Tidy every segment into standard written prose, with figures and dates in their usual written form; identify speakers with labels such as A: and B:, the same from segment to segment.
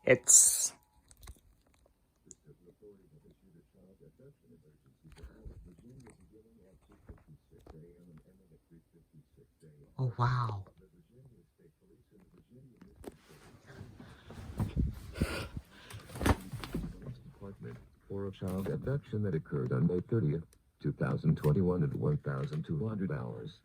A: It's... Oh, wow.
B: For a child abduction that occurred on May 30th, 2021 at 1,200 hours.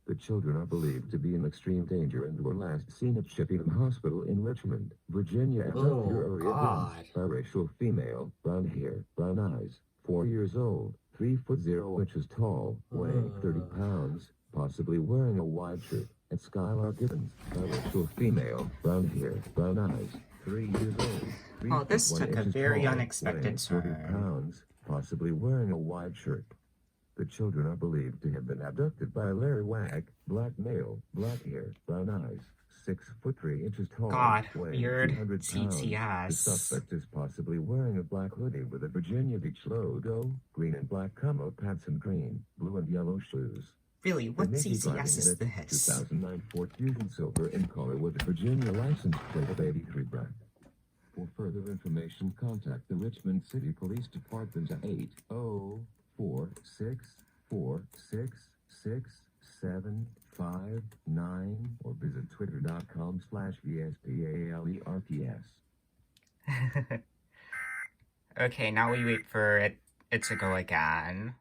B: The children are believed to be in extreme danger and were last seen at Shipping Hospital in Richmond, Virginia. Abductor
A: God.
B: biracial female, brown hair, brown eyes, 4 years old, 3 foot 0 inches tall, weighing 30 pounds, possibly wearing a white shirt. At Skylar Gibbons, biracial female, brown hair, brown eyes, 3 years old.
A: Oh, this took a very unexpected
B: 30
A: turn.
B: pounds, possibly wearing a white shirt. The children are believed to have been abducted by Larry Wag, black male, black hair, brown eyes, 6 foot 3 inches tall,
A: God,
B: weighing
A: weird
B: 200 pounds.
A: CTS.
B: The suspect is possibly wearing a black hoodie with a Virginia Beach logo, green and black camo pants and green, blue and yellow shoes.
A: Really, what
B: They may be
A: CCS
B: driving
A: is
B: in a
A: this?
B: 2009 Ford Fusion Silver in color with a Virginia license plate of 83 Brad. For further information, contact the Richmond City Police Department at 804-646-6759 or visit twitter.com/VSPALERTS.
A: Okay, now we wait for it to go again.